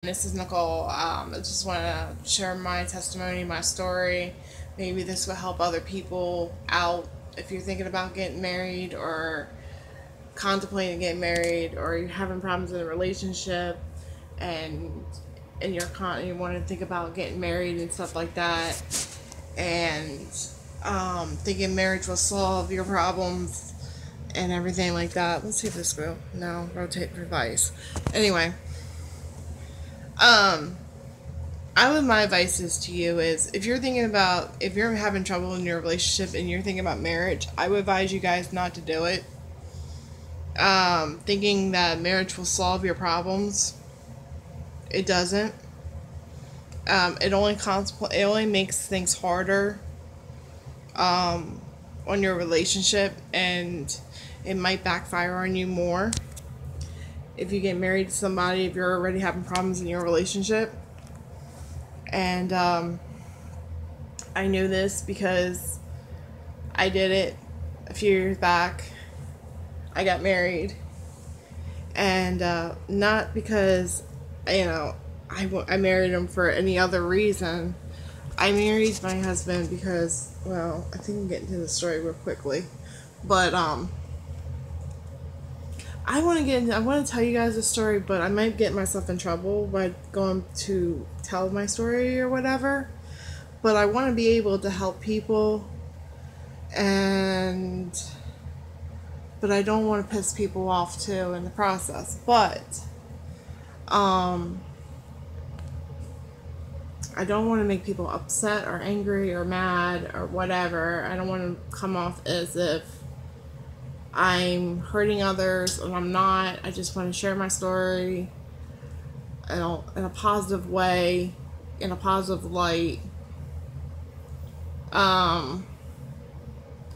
This is Nicole. I just want to share my testimony, my story. Maybe this will help other people out if you're thinking about getting married or contemplating getting married, or you're having problems in a relationship and you want to think about getting married and stuff like that, and thinking marriage will solve your problems and everything like that. Let's see if this will. No, rotate device. Anyway, um, my advice is to you is if you're having trouble in your relationship and you're thinking about marriage, I would advise you guys not to do it. Thinking that marriage will solve your problems, it doesn't. It only makes things harder on your relationship, and it might backfire on you more if you get married to somebody if you're already having problems in your relationship. And I knew this because I did it a few years back. I got married, and not because I married him for any other reason. I married my husband because, well, I think I'm getting to the story real quickly, but I want to tell you guys a story, but I might get myself in trouble by going to tell my story or whatever. But I want to be able to help people, and but I don't want to piss people off too in the process. But I don't want to make people upset or angry or mad or whatever. I don't want to come off as if I'm hurting others, and I'm not. I just want to share my story in a positive way, in a positive light.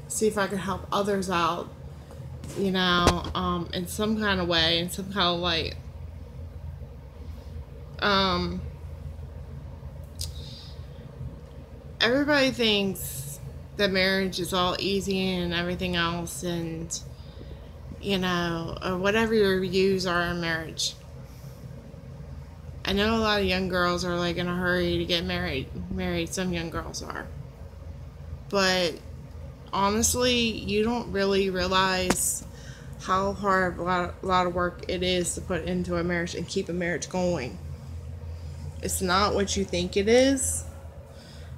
See if I can help others out, in some kind of way, in some kind of light. Everybody thinks that marriage is all easy and everything else, and or whatever your views are in marriage. I know a lot of young girls are like in a hurry to get married. Some young girls are, but honestly, you don't really realize how hard a lot of work it is to put into a marriage and keep a marriage going. It's not what you think it is.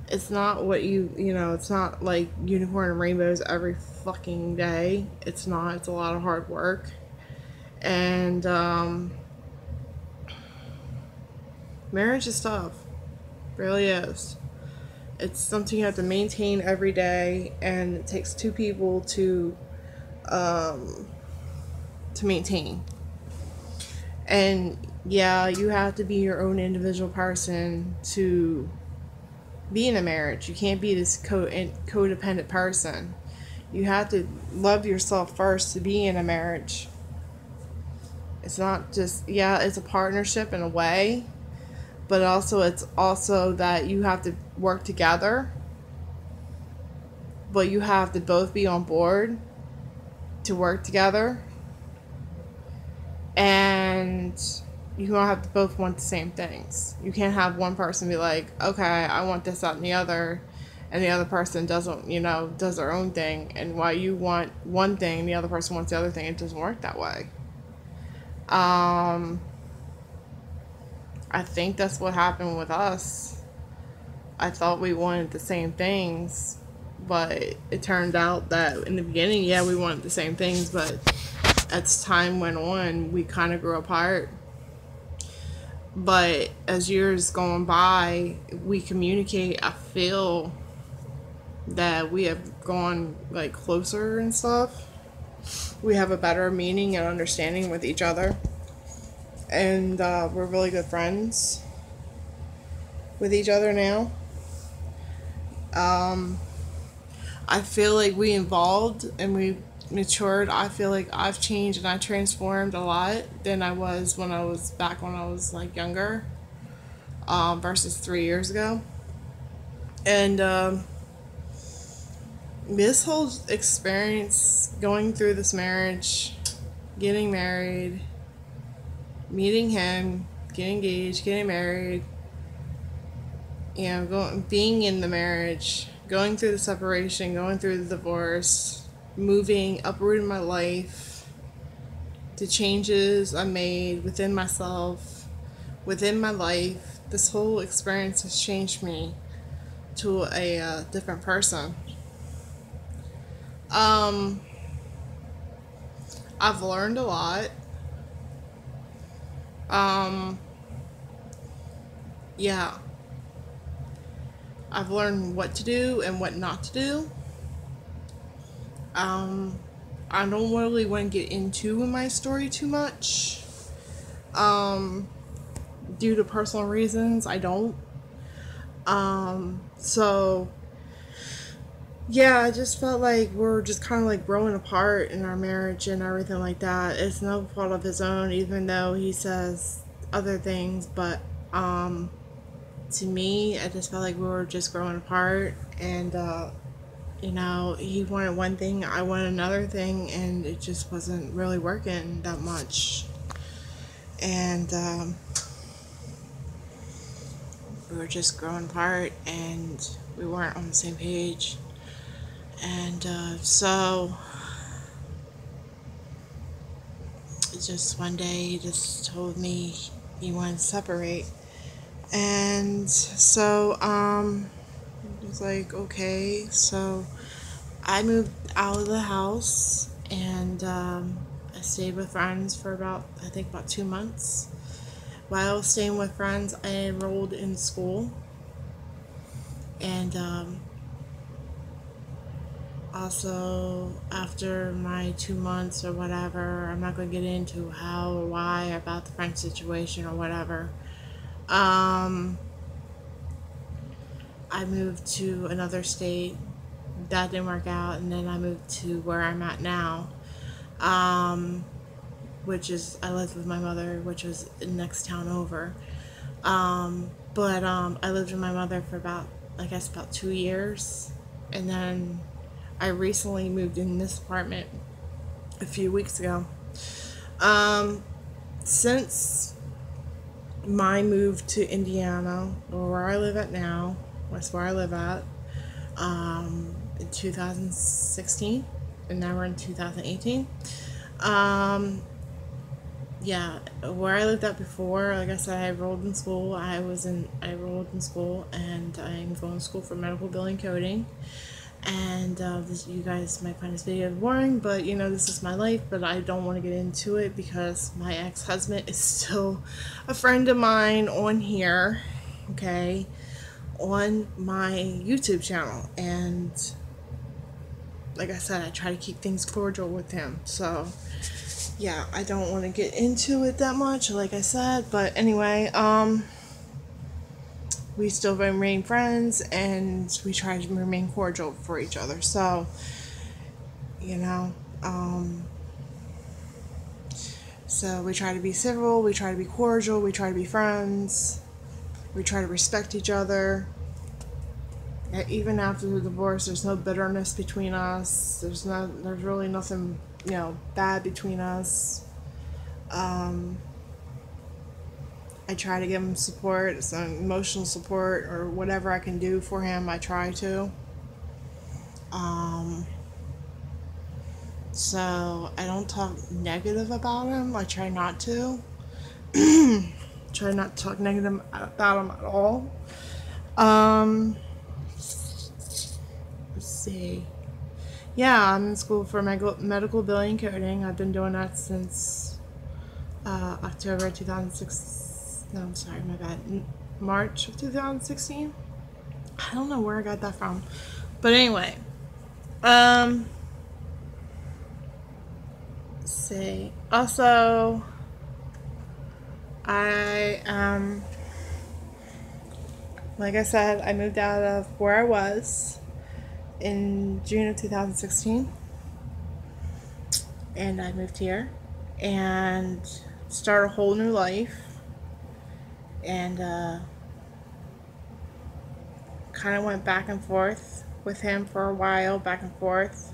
It's not what it's not like unicorn and rainbows every fucking day. It's not. It's a lot of hard work. And marriage is tough. It really is. It's something you have to maintain every day, and it takes two people to maintain. And yeah, you have to be your own individual person to be in a marriage. You can't be this codependent person. You have to love yourself first to be in a marriage. It's not just, yeah, it's a partnership in a way, but it's also that you have to work together, but you have to both be on board to work together, and you don't have to both want the same things. You can't have one person be like, okay, I want this, that, and the other, and the other person doesn't, does their own thing, and while you want one thing, the other person wants the other thing. It doesn't work that way. I think that's what happened with us. I thought we wanted the same things, but it turned out that in the beginning, yeah, we wanted the same things, but as time went on, we kind of grew apart. But as years going by, we communicate. I feel that we have gone like closer and stuff. We have a better meaning and understanding with each other, and we're really good friends with each other now. I feel like we evolved and we matured. I feel like I've changed and I transformed a lot than I was when I was like younger, versus 3 years ago. And this whole experience, going through this marriage, getting married, meeting him, getting engaged, getting married, being in the marriage, going through the separation, going through the divorce, moving, uprooting my life, the changes I made within myself, within my life. This whole experience has changed me to a different person. Um, I've learned a lot. Um, yeah, I've learned what to do and what not to do. Um, I don't really want to get into my story too much. Um, Due to personal reasons, I don't. So yeah, I just felt like we're just kind of like growing apart in our marriage and everything like that. It's no fault of his own, even though he says other things. But to me, I just felt like we were just growing apart, and he wanted one thing, I wanted another thing, and it just wasn't really working that much. And we were just growing apart, and we weren't on the same page. And so just one day he just told me he wanted to separate. And so it was like, okay. So I moved out of the house, and I stayed with friends for about 2 months. While I was staying with friends, I enrolled in school. And also, after my 2 months or whatever, I'm not going to get into how or why about the French situation or whatever. I moved to another state. That didn't work out, and then I moved to where I'm at now, which is, I lived with my mother, which was the next town over. But I lived with my mother for about 2 years, and then I recently moved in this apartment a few weeks ago. Since my move to Indiana, or where I live at now, that's where I live at, in 2016, and now we're in 2018. Yeah, where I lived at before, like I said, I enrolled in school. I enrolled in school, and I'm going to school for medical billing coding. And you guys might find this video boring, but this is my life. But I don't want to get into it because my ex-husband is still a friend of mine on here, okay, on my YouTube channel. And like I said, I try to keep things cordial with him. So yeah, I don't want to get into it that much, like I said. But anyway, we still remain friends, and we try to remain cordial for each other. So, so we try to be civil, we try to be cordial, we try to be friends, we try to respect each other. Even after the divorce, there's no bitterness between us. There's really nothing, bad between us. I try to give him support, some emotional support, or whatever I can do for him, I try to. So I don't talk negative about him. I try not to. Try not to talk negative about him at all. Let's see. Yeah, I'm in school for medical billing coding. I've been doing that since October 2006. No, I'm sorry, my bad. March of 2016. I don't know where I got that from, but anyway. Let's see. Also, I like I said, I moved out of where I was in June of 2016, and I moved here and started a whole new life. And kind of went back and forth with him for a while, back and forth,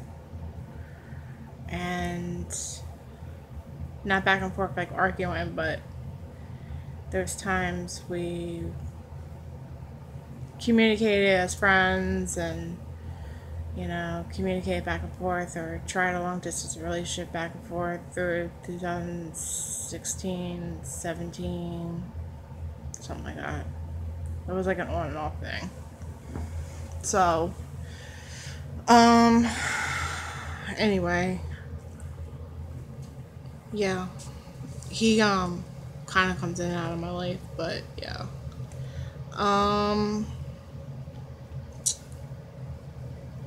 and not back and forth like arguing, but there's times we communicated as friends and, communicate back and forth or tried a long distance relationship back and forth through 2016, 17, something like that. It was like an on and off thing. So, anyway, yeah, he, kind of comes in and out of my life, but yeah.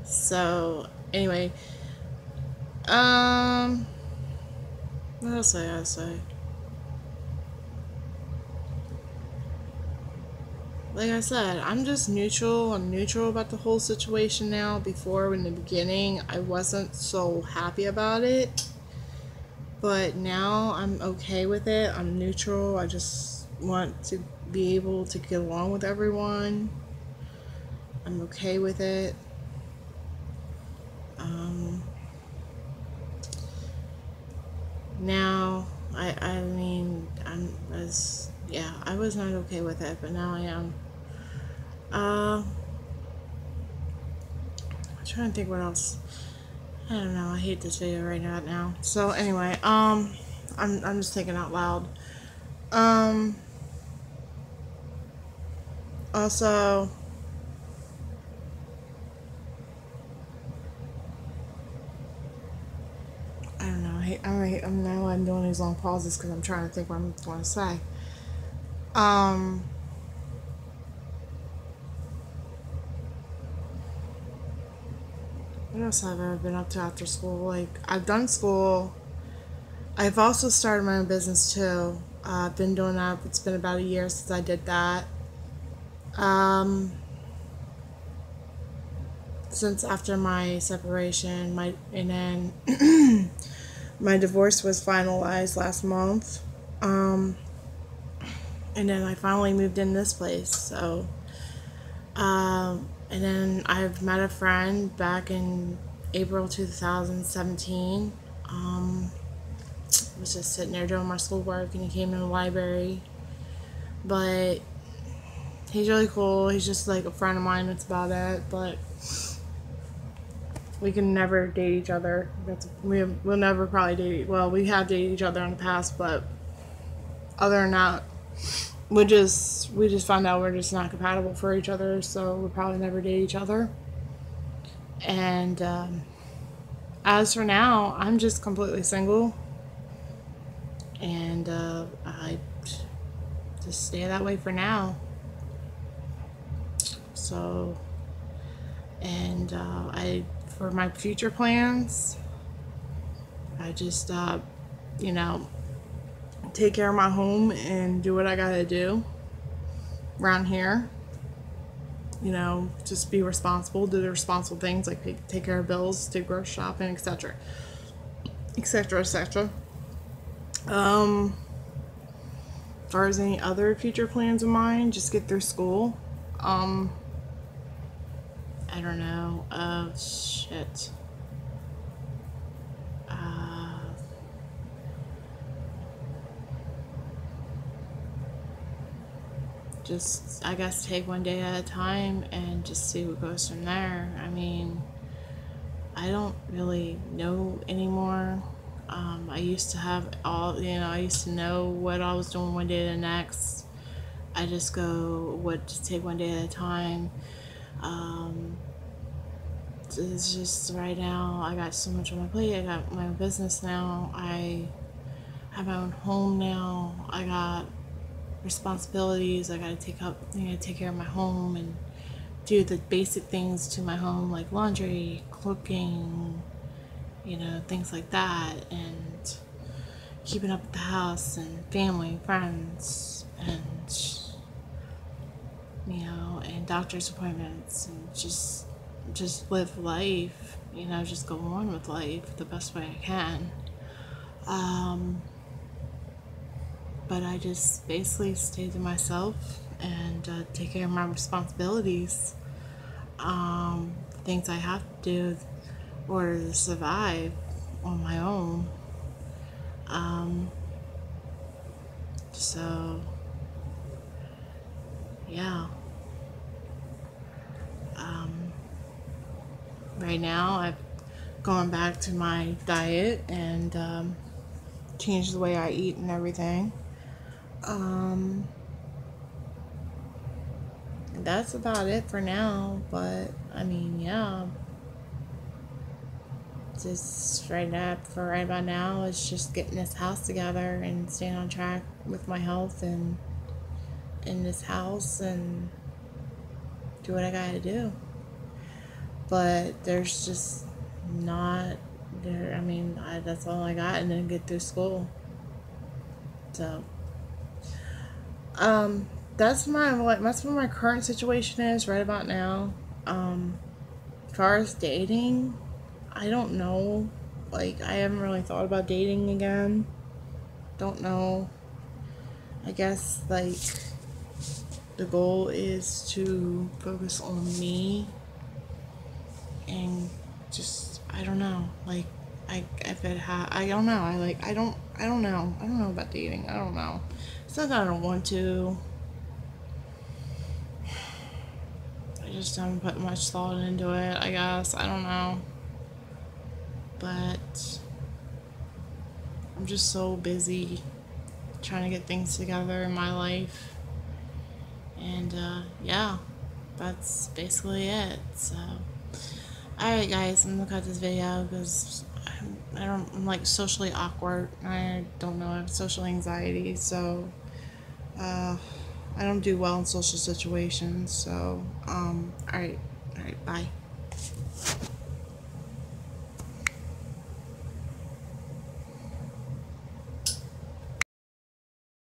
So, anyway, what else I gotta say? Like I said, I'm just neutral. I'm neutral about the whole situation now. Before, in the beginning, I wasn't so happy about it. But now I'm okay with it. I'm neutral. I just want to be able to get along with everyone. I'm okay with it. Now, I mean, I was not okay with it, but now I am. I'm trying to think what else. I don't know. I hate this video right now. So anyway, I'm just thinking out loud. Also, I don't know. I'm now I'm doing these long pauses because I'm trying to think what I'm going to say. What else have I ever been up to after school? Like, I've done school. I've also started my own business too. I've been doing that. It's been about a year since I did that. Since after my separation, and then my divorce was finalized last month. And then I finally moved in this place. So, and then I've met a friend back in April 2017. Was just sitting there doing my schoolwork, and he came in the library. But he's really cool. He's just like a friend of mine. That's about it. But we can never date each other. We'll never probably date. Well, we have dated each other in the past, but other than that, we just found out we're just not compatible for each other. So we'll probably never date each other. And as for now, I'm just completely single, and I just stay that way for now. So, and for my future plans, I just take care of my home and do what I gotta do around here. Just be responsible, do the responsible things like take care of bills, do grocery shopping, etc., etc., etc. As far as any other future plans of mine, just get through school. I don't know. Shit. Just, I guess, take one day at a time and just see what goes from there. I mean, I don't really know anymore. I used to have I used to know what I was doing one day to the next. I just just take one day at a time. It's just right now, I got so much on my plate. I got my own business now. I have my own home now. I got responsibilities. I gotta take care of my home and do the basic things to my home, like laundry, cooking, things like that, and keeping up with the house and family, friends, and and doctor's appointments, and just live life, just go on with life the best way I can. But I just basically stay to myself and take care of my responsibilities, things I have to do in order to survive on my own. So yeah. Right now, I've gone back to my diet and changed the way I eat and everything. Um, that's about it for now, but I mean, yeah, just right about now, it's just getting this house together and staying on track with my health and in this house and do what I gotta do. But there's just not there. I mean, that's all I got, and then get through school. So, um, that's what my current situation is right about now. As far as dating, I don't know. Like, I haven't really thought about dating again. Don't know. I guess like the goal is to focus on me and just I don't know. Like I don't know. I don't know. I don't know about dating. I don't know. It's not that I don't want to. I just haven't put much thought into it, I guess. I don't know. But I'm just so busy trying to get things together in my life. And yeah, that's basically it. So, alright, guys, I'm gonna cut this video because I'm like socially awkward. I don't know, I have social anxiety, so uh, I don't do well in social situations. So, alright, bye.